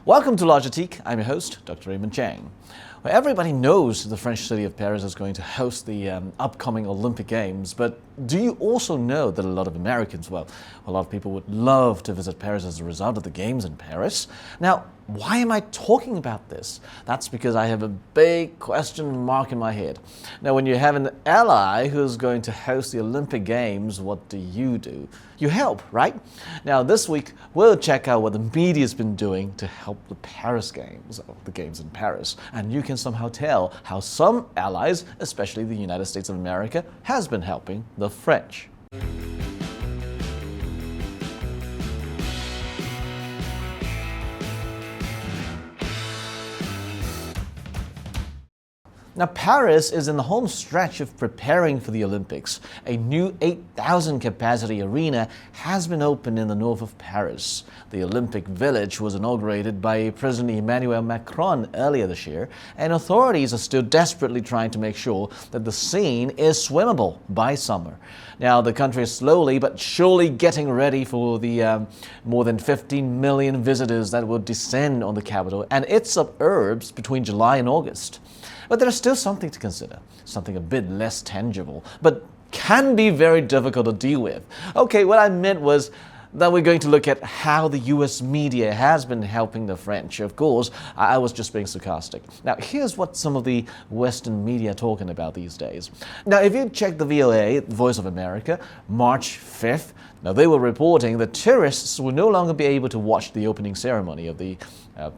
Welcome to Asiatique. I'm your host, Dr. Raymond Chang. Well, everybody knows the French city of Paris is going to host the upcoming Olympic Games, but do you also know that a lot of Americans, a lot of people would love to visit Paris as a result of the Games in Paris? Now, why am I talking about this? That's because I have a big question mark in my head. Now, when you have an ally who's going to host the Olympic Games, what do? You help, right? Now, this week, we'll check out what the media's been doing to help the Paris Games, or the Games in Paris. And you can somehow tell how some allies, especially the United States of America, has been helping the French. Now, Paris is in the home stretch of preparing for the Olympics. A new 8,000 capacity arena has been opened in the north of Paris. The Olympic Village was inaugurated by President Emmanuel Macron earlier this year, and authorities are still desperately trying to make sure that the Seine is swimmable by summer. Now, the country is slowly but surely getting ready for the more than 15 million visitors that will descend on the capital and its suburbs between July and August. But there's still something to consider, something a bit less tangible, but can be very difficult to deal with. Okay, what I meant was that we're going to look at how the US media has been helping the French. Of course, I was just being sarcastic. Now, here's what some of the Western media are talking about these days. Now, if you check the VOA, Voice of America, March 5th, now they were reporting that tourists will no longer be able to watch the opening ceremony of the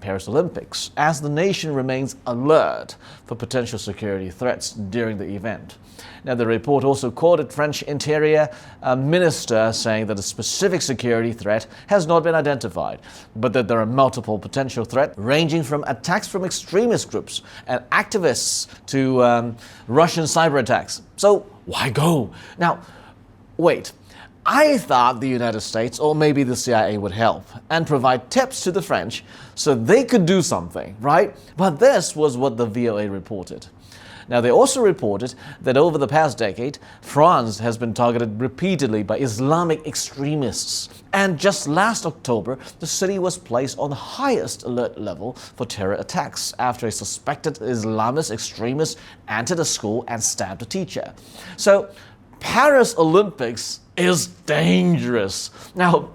Paris Olympics, as the nation remains alert for potential security threats during the event. Now, the report also quoted French Interior Minister saying that a specific security threat has not been identified, but that there are multiple potential threats ranging from attacks from extremist groups and activists to Russian cyber attacks. So why go? Now, wait. I thought the United States or maybe the CIA would help and provide tips to the French so they could do something, right? But this was what the VOA reported. Now, they also reported that over the past decade, France has been targeted repeatedly by Islamic extremists. And just last October, the city was placed on the highest alert level for terror attacks after a suspected Islamist extremist entered a school and stabbed a teacher. So, Paris Olympics is dangerous. Now,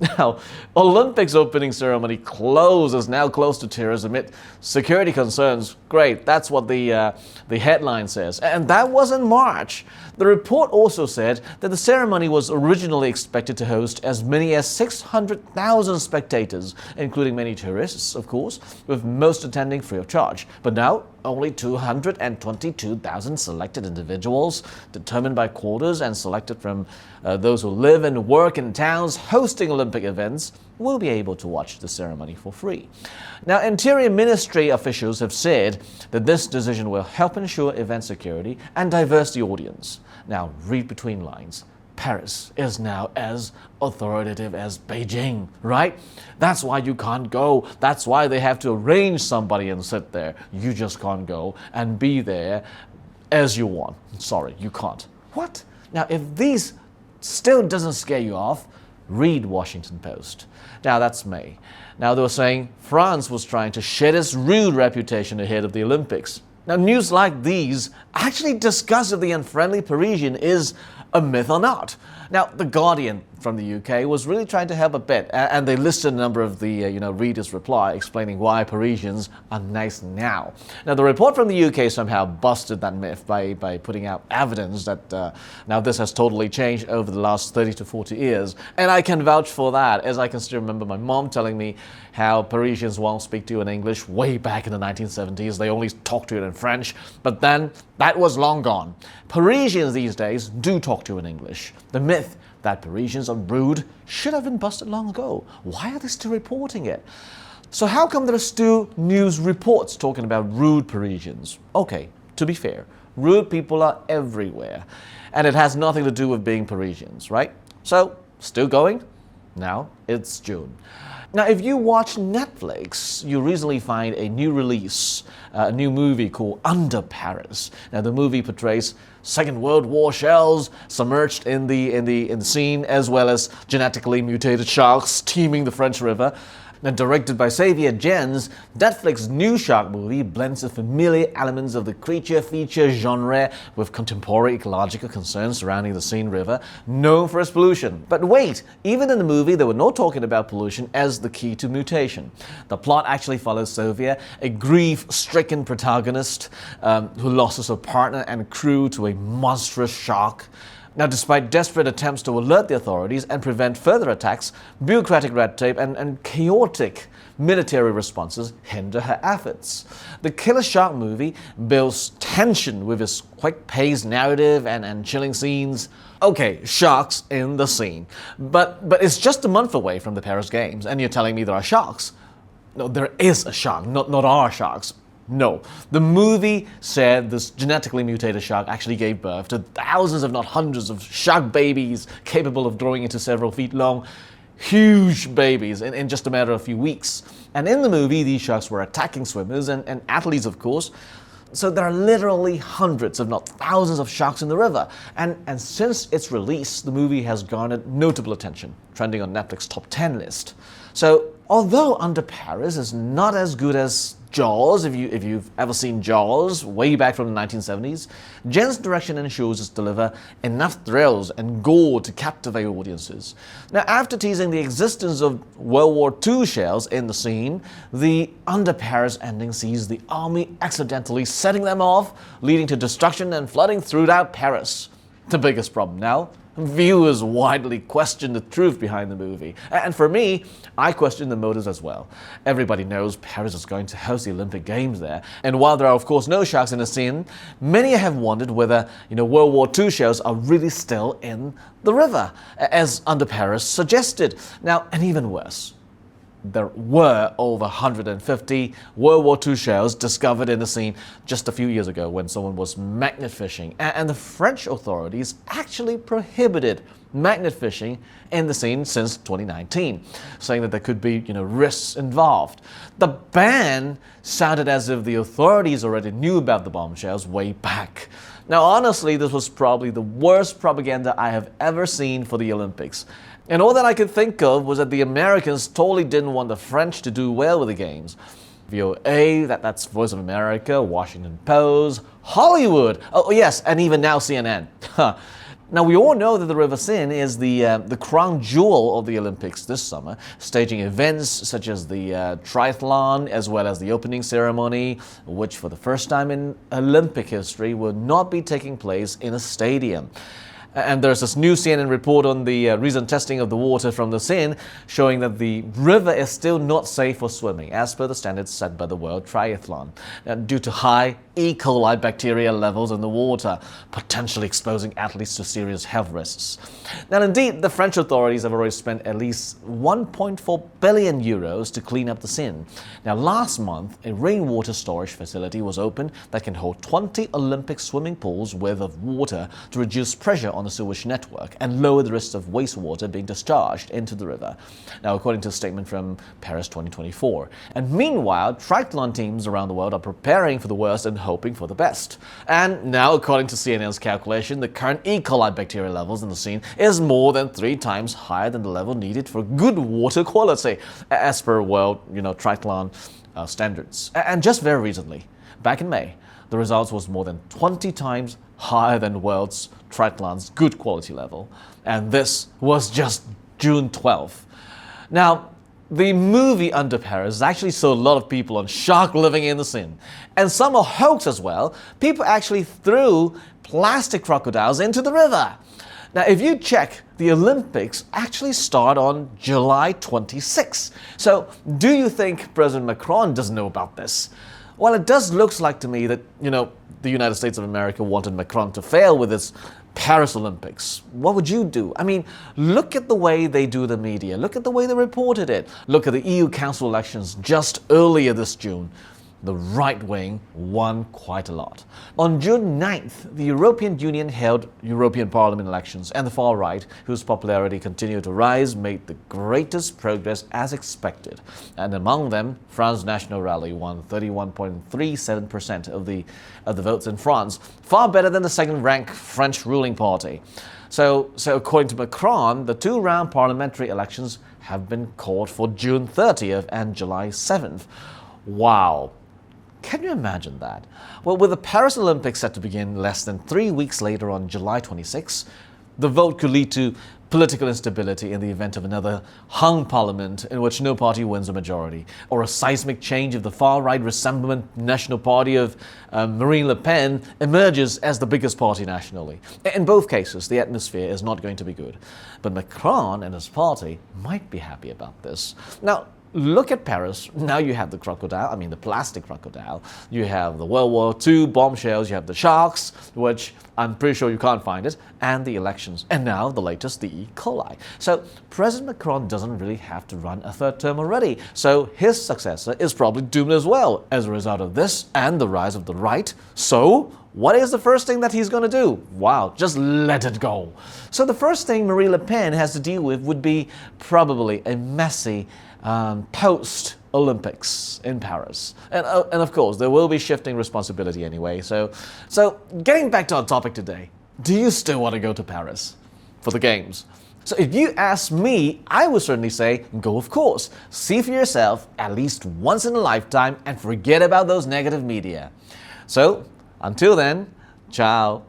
Olympics opening ceremony is now close to tears amid security concerns. Great, that's what the headline says. And that was in March. The report also said that the ceremony was originally expected to host as many as 600,000 spectators, including many tourists, of course, with most attending free of charge. But now, only 222,000 selected individuals, determined by quotas and selected from those who live and work in towns hosting Olympic events, will be able to watch the ceremony for free. Now, Interior Ministry officials have said that this decision will help ensure event security and diverse the audience. Now, read between lines. Paris is now as authoritative as Beijing, right? That's why you can't go. That's why they have to arrange somebody and sit there. You just can't go and be there as you want. Sorry, you can't. What? Now, if these still doesn't scare you off, read Washington Post. Now, that's May. Now, they were saying France was trying to shed its rude reputation ahead of the Olympics. Now, news like these actually discuss if the unfriendly Parisian is a myth or not. Now, The Guardian from the UK was really trying to help a bit, and they listed a number of the readers' reply explaining why Parisians are nice now. Now, the report from the UK somehow busted that myth by putting out evidence that now this has totally changed over the last 30 to 40 years, and I can vouch for that, as I can still remember my mom telling me how Parisians won't speak to you in English way back in the 1970s. They only talk to you in French, but then that was long gone. Parisians these days do talk to you in English. The myth that Parisians are rude should have been busted long ago. Why are they still reporting it? So how come there are still news reports talking about rude Parisians? Okay, to be fair, rude people are everywhere, and it has nothing to do with being Parisians, right? So, still going? Now it's June. Now, if you watch Netflix, you recently find a new release, a new movie called Under Paris. Now, the movie portrays Second World War shells submerged in the Seine, as well as genetically mutated sharks teeming the French River. Now, directed by Xavier Gens, Netflix's new shark movie blends the familiar elements of the creature feature genre with contemporary ecological concerns surrounding the Seine River, known for its pollution. But wait, even in the movie, they were not talking about pollution as the key to mutation. The plot actually follows Sylvia, a grief-stricken protagonist who loses her partner and crew to a monstrous shark. Now, despite desperate attempts to alert the authorities and prevent further attacks, bureaucratic red tape and chaotic military responses hinder her efforts. The Killer Shark movie builds tension with its quick-paced narrative and chilling scenes. Okay, sharks in the Seine. But it's just a month away from the Paris Games, and you're telling me there are sharks? No, there is a shark, not our sharks. No. The movie said this genetically mutated shark actually gave birth to thousands, if not hundreds, of shark babies capable of growing into several feet long. Huge babies in just a matter of a few weeks. And in the movie, these sharks were attacking swimmers and athletes, of course. So there are literally hundreds, if not thousands, of sharks in the river. And since its release, the movie has garnered notable attention, trending on Netflix's top 10 list. So, although Under Paris is not as good as Jaws, if you've ever seen Jaws, way back from the 1970s, Jen's direction ensures us deliver enough thrills and gore to captivate audiences. Now, after teasing the existence of World War II shells in the Seine, the Under Paris ending sees the army accidentally setting them off, leading to destruction and flooding throughout Paris. The biggest problem now? Viewers widely question the truth behind the movie. And for me, I question the motives as well. Everybody knows Paris is going to host the Olympic Games there. And while there are of course no sharks in the Seine, many have wondered whether World War II shells are really still in the river, as Under Paris suggested. Now, and even worse, there were over 150 World War II shells discovered in the Seine just a few years ago when someone was magnet fishing. And the French authorities actually prohibited magnet fishing in the Seine since 2019, saying that there could be risks involved. The ban sounded as if the authorities already knew about the bombshells way back. Now, honestly, this was probably the worst propaganda I have ever seen for the Olympics. And all that I could think of was that the Americans totally didn't want the French to do well with the games. VOA, that's Voice of America, Washington Post, Hollywood, oh yes, and even now CNN. Now, we all know that the River Seine is the crown jewel of the Olympics this summer, staging events such as the triathlon, as well as the opening ceremony, which for the first time in Olympic history will not be taking place in a stadium. And there's this new CNN report on the recent testing of the water from the Seine, showing that the river is still not safe for swimming, as per the standards set by the World Triathlon, due to high E-coli bacteria levels in the water, potentially exposing athletes to serious health risks. Now, indeed, the French authorities have already spent at least 1.4 billion euros to clean up the Seine. Now, last month, a rainwater storage facility was opened that can hold 20 Olympic swimming pools worth of water to reduce pressure on the sewage network and lower the risk of wastewater being discharged into the river. Now, according to a statement from Paris 2024. And meanwhile, triathlon teams around the world are preparing for the worst and hoping for the best. And now, according to CNN's calculation, the current E. coli bacteria levels in the Seine is more than 3 times higher than the level needed for good water quality, as per World Triathlon standards. And just very recently, back in May, the results was more than 20 times higher than World's Triathlon's good quality level. And this was just June 12th. Now, the movie Under Paris actually saw a lot of people on shark living in the Seine. And some are hoax as well. People actually threw plastic crocodiles into the river. Now, if you check, the Olympics actually start on July 26. So, do you think President Macron doesn't know about this? Well, it does look like to me that, the United States of America wanted Macron to fail with his Paris Olympics. What would you do? I mean, look at the way they do the media. Look at the way they reported it. Look at the EU Council elections just earlier this June. the right wing won quite a lot. On June 9th, the European Union held European Parliament elections, and the far right, whose popularity continued to rise, made the greatest progress as expected. And among them, France National Rally won 31.37% of the votes in France, far better than the second-ranked French ruling party. So according to Macron, the two-round parliamentary elections have been called for June 30th and July 7th. Wow. Can you imagine that? Well, with the Paris Olympics set to begin less than 3 weeks later on July 26, the vote could lead to political instability in the event of another hung parliament in which no party wins a majority, or a seismic change if the far-right Rassemblement National Party of Marine Le Pen emerges as the biggest party nationally. In both cases, the atmosphere is not going to be good. But Macron and his party might be happy about this. Now, look at Paris. Now you have the crocodile, the plastic crocodile. You have the World War II bombshells. You have the sharks, which I'm pretty sure you can't find it, and the elections. And now the latest, the E-coli. So President Macron doesn't really have to run a third term already. So his successor is probably doomed as well as a result of this and the rise of the right. So what is the first thing that he's going to do? Wow, just let it go. So the first thing Marine Le Pen has to deal with would be probably a messy post-Olympics in Paris. And of course, there will be shifting responsibility anyway. So getting back to our topic today, do you still want to go to Paris for the Games? So if you ask me, I would certainly say, go of course. See for yourself at least once in a lifetime and forget about those negative media. So, until then, ciao.